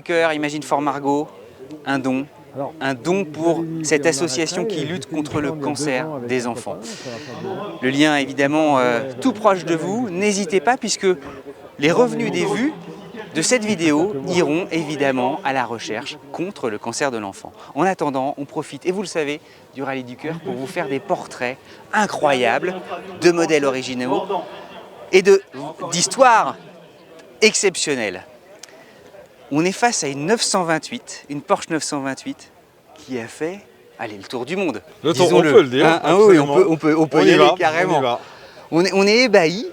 Cœur, Imagine for Margot, un don. Un don pour cette association qui lutte contre le cancer des enfants. Le lien est évidemment tout proche de vous. N'hésitez pas puisque les revenus des vues de cette vidéo iront évidemment à la recherche contre le cancer de l'enfant. En attendant, on profite, et vous le savez, du Rallye du Cœur pour vous faire des portraits incroyables de modèles originaux et d'histoires exceptionnelles. On est face à une 928, une Porsche 928 qui a fait, allez, le tour du monde. On peut le dire. Oui, on peut y aller carrément. On est ébahis.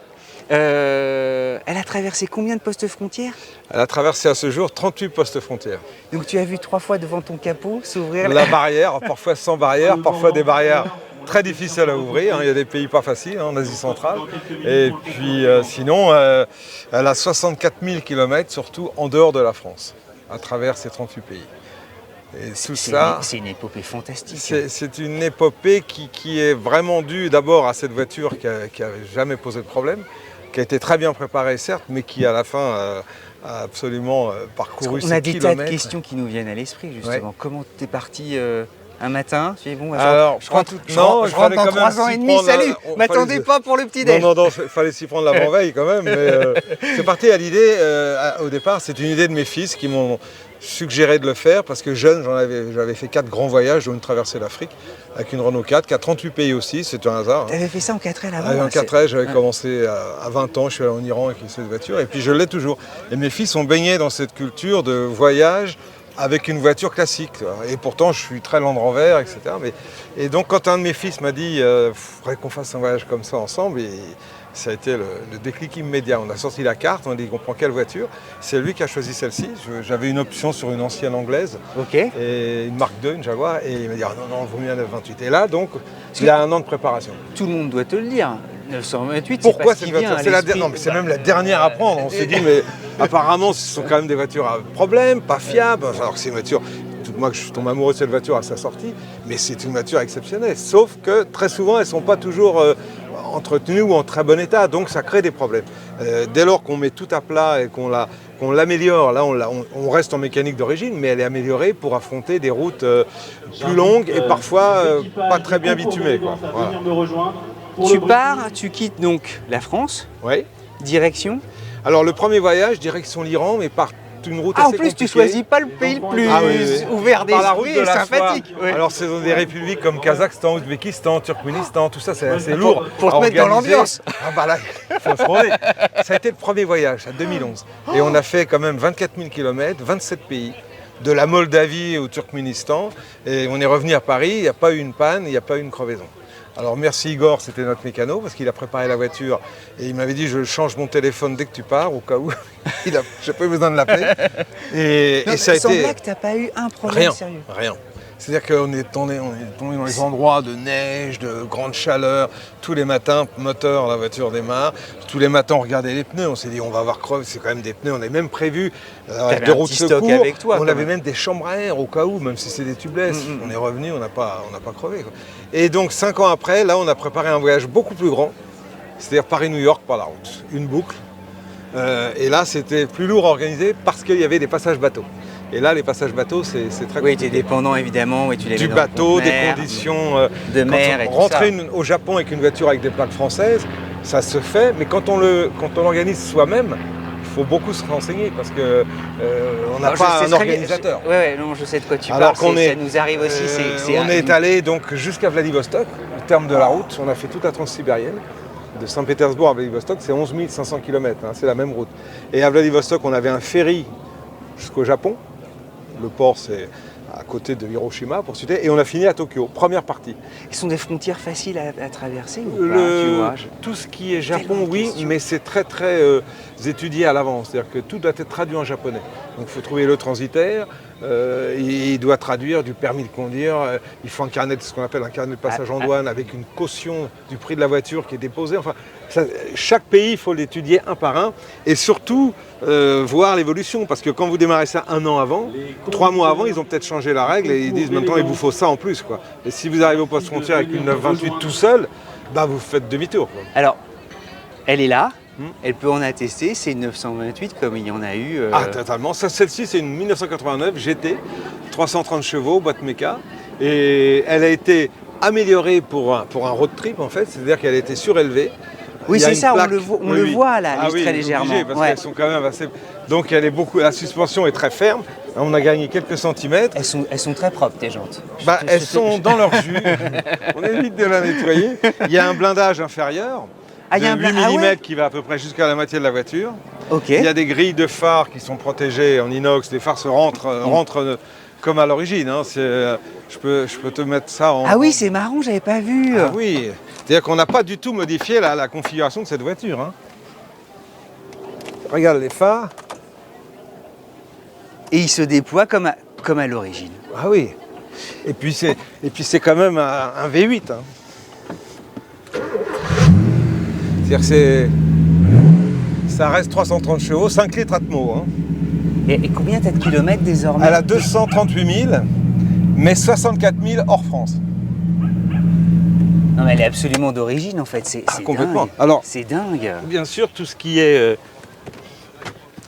Elle a traversé combien de postes frontières? Elle a traversé à ce jour 38 postes frontières. Donc tu as vu 3 fois devant ton capot s'ouvrir la barrière, parfois sans barrière, parfois des barrières très difficiles à ouvrir. Il y a des pays pas faciles en Asie centrale. Et puis sinon, elle a 64 000 km, surtout en dehors de la France, à travers ces 38 pays. Et tout ça, c'est une épopée fantastique. C'est une épopée qui est vraiment due d'abord à cette voiture qui n'a jamais posé de problème, qui a été très bien préparée certes, mais qui à la fin a absolument parcouru ces kilomètres. On a des tas de questions qui nous viennent à l'esprit justement. Ouais. Comment tu es parti un matin? Tu dis bon, alors, je rentre dans 3 ans et demi, salut, m'attendez pas pour le petit-déj. Non, il fallait s'y prendre l'avant-veille quand même. C'est parti à l'idée, au départ, c'est une idée de mes fils qui m'ont suggéré de le faire parce que jeune, j'avais fait 4 grands voyages, dont une traversée l'Afrique avec une Renault 4, qui a 38 pays aussi, c'est un hasard. Tu avais fait ça en 4 ans avant? En 4 ans, j'avais commencé à 20 ans, je suis allé en Iran avec cette voiture et puis je l'ai toujours. Et mes fils ont baigné dans cette culture de voyage avec une voiture classique. Et pourtant, je suis très Land Rover, etc. Et donc, quand un de mes fils m'a dit il faudrait qu'on fasse un voyage comme ça ensemble, et ça a été le déclic immédiat. On a sorti la carte, on a dit on prend quelle voiture. C'est lui qui a choisi celle-ci. J'avais une option sur une ancienne anglaise, et une Mark II, une Jaguar, et il m'a dit non, il vaut mieux un 928. Et là, donc, il y a un an de préparation. Tout le monde doit te le dire. 928, pourquoi c'est pas ce qui vient Non, mais c'est même la dernière à prendre. On s'est dit, mais apparemment, ce sont quand même des voitures à problème, pas fiables. Alors que c'est une voiture, moi je tombe amoureux de cette voiture à sa sortie, mais c'est une voiture exceptionnelle. Sauf que très souvent, elles ne sont pas toujours entretenues ou en très bon état, donc ça crée des problèmes. Dès lors qu'on met tout à plat et qu'on l'améliore, là on reste en mécanique d'origine, mais elle est améliorée pour affronter des routes plus longues et parfois pas très bien bitumées, quoi. Voilà. Tu pars, tu quittes donc la France. Oui. Direction? Alors le premier voyage, direction l'Iran, mais par une route assez compliquée. En plus, tu choisis pas le pays le plus ouvert d'esprit et sympathique. Oui. Alors c'est dans des républiques comme Kazakhstan, Ouzbékistan, Turkménistan, tout ça c'est assez lourd. Pour te mettre dans l'ambiance. Ah bah là, il faut se rôder. Ça a été le premier voyage, en 2011. Et on a fait quand même 24 000 km, 27 pays. De la Moldavie au Turkménistan. Et on est revenu à Paris, il n'y a pas eu une panne, il n'y a pas eu une crevaison. Alors merci Igor, c'était notre mécano, parce qu'il a préparé la voiture et il m'avait dit je change mon téléphone dès que tu pars, au cas où j'ai pas eu besoin de l'appeler. Et ça a été... Sans blague, t'as pas eu un problème sérieux? Rien. C'est-à-dire qu'on est tombé dans les endroits de neige, de grande chaleur. Tous les matins, moteur, la voiture démarre. Tous les matins, on regardait les pneus. On s'est dit, on va avoir crevé. C'est quand même des pneus. On avait même prévu des roues de secours. Avec toi, on avait même des chambres à air au cas où, même si c'est des tubeless. On est revenu, on n'a pas crevé, quoi. Et donc, 5 ans après, là, on a préparé un voyage beaucoup plus grand. C'est-à-dire Paris-New York par la route. Une boucle. Et là, c'était plus lourd à organiser parce qu'il y avait des passages bateaux. Et là, les passages bateaux, c'est très compliqué. Oui, tu es dépendant évidemment. Oui, tu du bateau, des conditions de mer et tout ça. Rentrer au Japon avec une voiture avec des plaques françaises, ça se fait, mais quand on l'organise soi-même, il faut beaucoup se renseigner parce que on n'a pas un organisateur. Oui, non, je sais de quoi tu parles. Ça nous arrive aussi. On est allé donc jusqu'à Vladivostok, au terme de la route. On a fait toute la transsibérienne. De Saint-Pétersbourg à Vladivostok, c'est 11 500 km, c'est la même route. Et à Vladivostok, on avait un ferry jusqu'au Japon. Le port, c'est à côté de Hiroshima, pour citer, et on a fini à Tokyo, première partie. Ce sont des frontières faciles à traverser ou pas, tu vois? Tout ce qui est Japon, oui, mais c'est très étudié à l'avance. C'est-à-dire que tout doit être traduit en japonais. Donc il faut trouver le transitaire, il doit traduire du permis de conduire, il faut un carnet, ce qu'on appelle un carnet de passage en douane avec une caution du prix de la voiture qui est déposée. Enfin, chaque pays, il faut l'étudier un par un et surtout voir l'évolution. Parce que quand vous démarrez ça 1 an avant, 3 mois avant, ils ont peut-être changé la règle et ils disent maintenant il vous faut ça en plus, quoi. Et si vous arrivez au poste frontière avec une 928 tout seul, bah vous faites demi-tour, quoi. Alors, elle est là, elle peut en attester, c'est une 928 comme il y en a eu. Ah, totalement. Celle-ci, c'est une 1989 GT, 330 chevaux, boîte méca. Et elle a été améliorée pour un road trip, en fait, c'est-à-dire qu'elle a été surélevée. Oui, c'est ça, plaque... on le voit là, ah, oui, très légèrement. Parce qu'elles sont quand même assez... Donc elle est beaucoup... la suspension est très ferme, on a gagné quelques centimètres. Elles sont très propres, tes jantes. Elles sont dans leur jus, on évite de la nettoyer. Il y a un blindage inférieur de 8 mm qui va à peu près jusqu'à la moitié de la voiture. Okay. Il y a des grilles de phares qui sont protégées en inox, les phares se rentrent comme à l'origine. Hein. Je peux te mettre ça en... Ah oui, c'est marrant, j'avais pas vu. Ah oui, c'est-à-dire qu'on n'a pas du tout modifié la configuration de cette voiture. Hein. Regarde les phares. Et il se déploie comme à l'origine. Ah oui. Et puis c'est quand même un V8. Hein. C'est-à-dire que ça reste 330 chevaux, 5 litres Atmo. Hein. Et combien t'as de kilomètres désormais? Elle a 238 000, mais 64 000 hors France. Non mais elle est absolument d'origine en fait, c'est complètement. Dingue. Alors, c'est dingue. Bien sûr, tout ce qui est...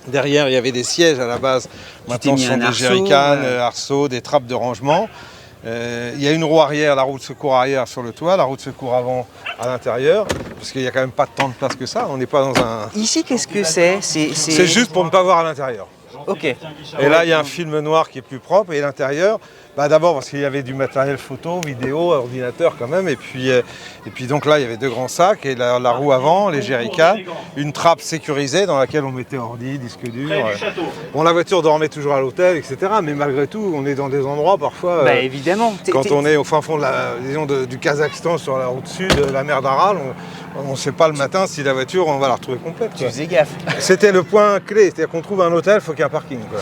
derrière, il y avait des sièges à la base. Maintenant, ce sont des jerrycans, arceaux, des trappes de rangement. Il y a une roue arrière, la roue de secours arrière sur le toit, la roue de secours avant à l'intérieur, parce qu'il n'y a quand même pas tant de place que ça. On n'est pas dans un... Ici, qu'est-ce que c'est? C'est juste pour ne pas voir à l'intérieur. Ok. Et là, il y a un film noir qui est plus propre. Et l'intérieur, d'abord parce qu'il y avait du matériel photo, vidéo, ordinateur quand même. Et puis donc là, il y avait deux grands sacs et la roue avant, les jerrycans, une trappe sécurisée dans laquelle on mettait ordi, disque dur. Bon, la voiture dormait toujours à l'hôtel, etc. Mais malgré tout, on est dans des endroits parfois... évidemment. Quand on est au fin fond du Kazakhstan sur la route sud, la mer d'Aral, on ne sait pas le matin si la voiture, on va la retrouver complète. Tu faisais gaffe. C'était le point clé, c'est-à-dire qu'on trouve un hôtel, il faut qu'il y ait un parking. Quoi.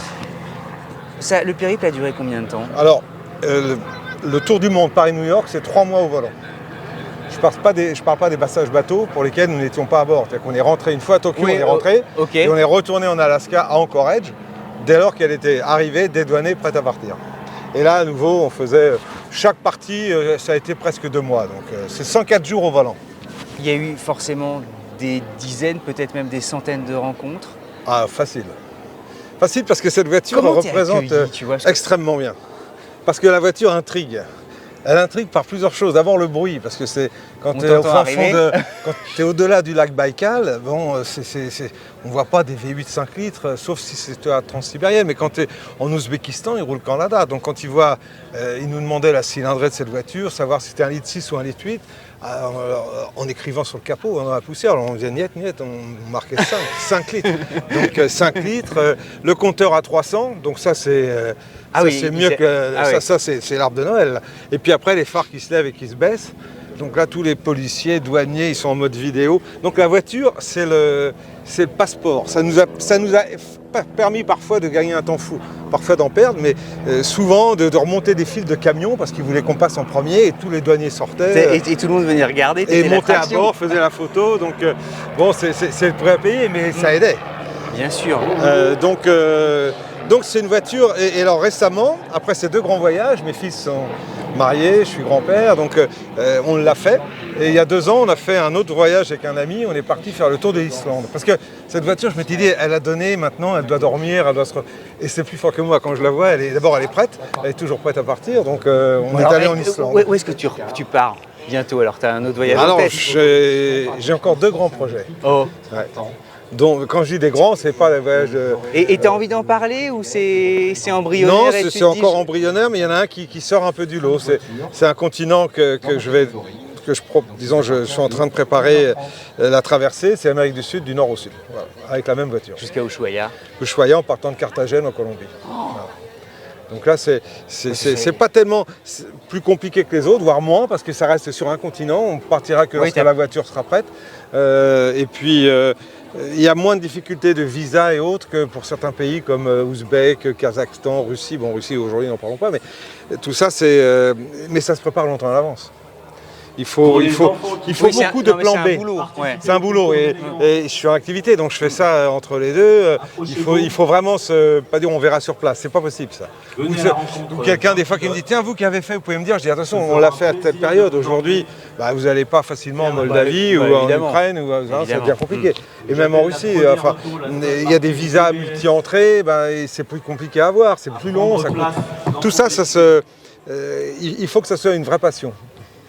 Ça, le périple a duré combien de temps? Alors, le tour du monde Paris-New York, c'est 3 mois au volant. Je ne parle pas des passages bateaux pour lesquels nous n'étions pas à bord. C'est-à-dire qu'on est rentré une fois à Tokyo, on est rentré, et on est retourné en Alaska à Anchorage, dès lors qu'elle était arrivée, dédouanée, prête à partir. Et là, à nouveau, on faisait chaque partie, ça a été presque 2 mois. Donc c'est 104 jours au volant. Il y a eu forcément des dizaines, peut-être même des centaines de rencontres. Ah, facile. Facile parce que cette voiture représente extrêmement bien. Parce que la voiture intrigue. Elle intrigue par plusieurs choses. D'abord le bruit, parce que c'est quand tu es au fin fond quand tu es au-delà du lac Baïkal, bon, on ne voit pas des V8 5 litres, sauf si c'est la Transsibérienne. Mais quand tu es en Ouzbékistan, ils roulent Canada. Donc quand ils voient, ils nous demandaient la cylindrée de cette voiture, savoir si c'était 1,6 litre ou 1,8 litre. En écrivant sur le capot, dans la poussière, alors on disait niet, on marquait 5 litres. Donc 5 litres, le compteur à 300, donc ça c'est mieux que ça c'est l'arbre de Noël. Et puis après les phares qui se lèvent et qui se baissent. Donc là tous les policiers, douaniers, ils sont en mode vidéo. Donc la voiture c'est le passeport. Ça nous a permis parfois de gagner un temps fou, parfois d'en perdre, mais souvent de remonter des files de camions parce qu'ils voulaient qu'on passe en premier et tous les douaniers sortaient. Et tout le monde venait regarder. Et montait à bord, faisait la photo. Donc bon, c'est le prix à payer, mais ça aidait. Bien sûr. Donc c'est une voiture, et alors récemment, après ces 2 grands voyages, mes fils sont mariés, je suis grand-père, donc on l'a fait. Et il y a 2 ans, on a fait un autre voyage avec un ami, on est parti faire le tour de l'Islande. Parce que cette voiture, je m'étais dit, elle a donné, maintenant elle doit dormir, et c'est plus fort que moi. Quand je la vois, d'abord elle est prête, elle est toujours prête à partir, donc on est allé en Islande. Où est-ce que tu pars bientôt? Alors tu as un autre voyage en tête? Alors j'ai encore 2 grands projets. Oh. Ouais. Donc, quand je dis des grands, c'est pas des voyages... Et tu as envie d'en parler ou c'est embryonnaire? Non, c'est encore embryonnaire, mais il y en a un qui sort un peu du lot. C'est un continent que je suis en train de préparer la traversée, c'est l'Amérique du Sud, du nord au sud, voilà, avec la même voiture. Jusqu'à Ushuaia? Ushuaia en partant de Carthagène en Colombie. Voilà. Donc là, c'est pas tellement plus compliqué que les autres, voire moins, parce que ça reste sur un continent. On partira que lorsque la voiture sera prête. Et puis, il y a moins de difficultés de visa et autres que pour certains pays comme Ouzbek, Kazakhstan, Russie. Bon, Russie, aujourd'hui, n'en parlons pas, mais tout ça, mais ça se prépare longtemps à l'avance. Il faut Oui, c'est beaucoup de non, mais plans c'est un B. boulot, ouais. C'est un boulot et je suis en activité, donc je fais ça entre les deux. Il faut vraiment pas dire on verra sur place, c'est pas possible ça. Ou quelqu'un des fois qui me dit tiens vous qui avez fait, vous pouvez me dire, je dis attention on l'a fait à telle période, aujourd'hui vous n'allez pas facilement en Moldavie ou en évidemment. Ukraine, ça devient compliqué. Et même en Russie, il y a des visas multi-entrées, et c'est plus compliqué à avoir, c'est plus long, ça coûte. Tout ça, il faut que ça soit une vraie passion.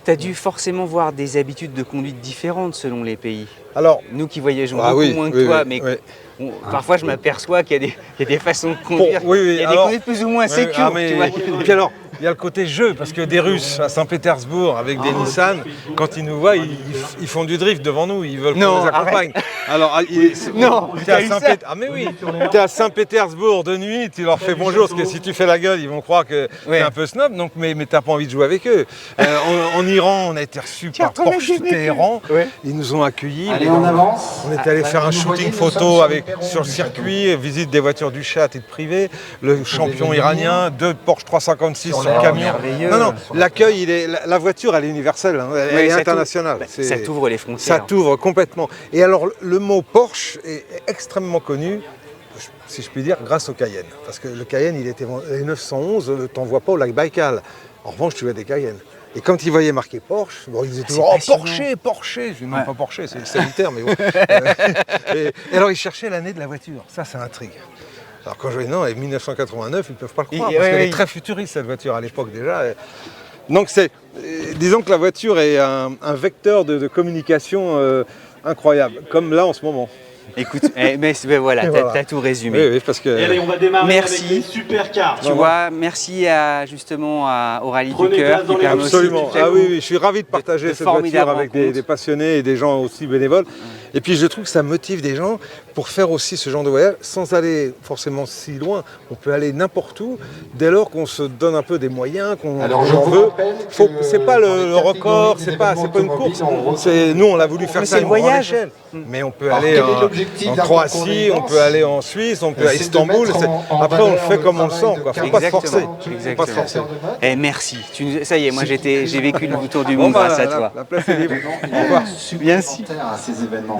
Tu as dû forcément voir des habitudes de conduite différentes selon les pays. Alors, nous qui voyageons beaucoup moins que toi, mais parfois je m'aperçois qu'il y a des façons de conduire. Il y a des conduites plus ou moins sécures. Puis alors, il y a le côté jeu, parce que des Russes à Saint-Pétersbourg avec des Nissan, quand ils nous voient, ils font du drift devant nous, ils veulent qu'on les accompagne. Alors, t'es à Saint-Pétersbourg de nuit, tu leur fais bonjour, parce que si tu fais la gueule, ils vont croire que t'es un peu snob, donc, mais t'as pas envie de jouer avec eux. En Iran, on a été reçus par Porsche Téhéran, ils nous ont accueillis. Allez, on avance. On est allé faire un shooting photo sur le circuit, visite des voitures du chat à titre privé, le champion iranien, 2 Porsche 356 sur le camion. Non, l'accueil, la voiture, elle est universelle, elle est internationale. Ça t'ouvre les frontières. Ça t'ouvre complètement. Et alors, le mot Porsche est extrêmement connu, si je puis dire, grâce au Cayenne. Parce que le Cayenne, il était les 911, t'en vois pas au lac Baïkal. En revanche, tu vois des Cayennes. Et quand ils voyaient marqué Porsche, ils disaient toujours Porsche. Je dis non, pas Porsche, c'est sanitaire, mais bon. Et alors ils cherchaient l'année de la voiture. Ça intrigue. Alors quand je dis non, en 1989, ils ne peuvent pas le croire, parce qu'elle est très futuriste cette voiture à l'époque déjà. Donc disons que la voiture est un vecteur de communication incroyable, comme là en ce moment. Écoute, voilà, t'as tout résumé. Oui, parce que... Allez, on va démarrer avec les super cars. Tu vois, merci au Rallye du Cœur qui permet Absolument. aussi Je suis ravi de partager cette voiture avec des passionnés et des gens aussi bénévoles. Et puis je trouve que ça motive des gens pour faire aussi ce genre de voyage sans aller forcément si loin. On peut aller n'importe où dès lors qu'on se donne un peu des moyens, qu'on en veut. C'est pas le record, c'est pas une course. Nous, on l'a voulu faire ça à une grande échelle. Mais on peut aller en Croatie, on peut aller en Suisse, on peut à Istanbul. Après, on le fait comme on le sent. Il ne faut pas se forcer. Et merci. Ça y est, moi j'ai vécu le tour du monde grâce à toi. La place est libre. Merci. Merci. À ces événements.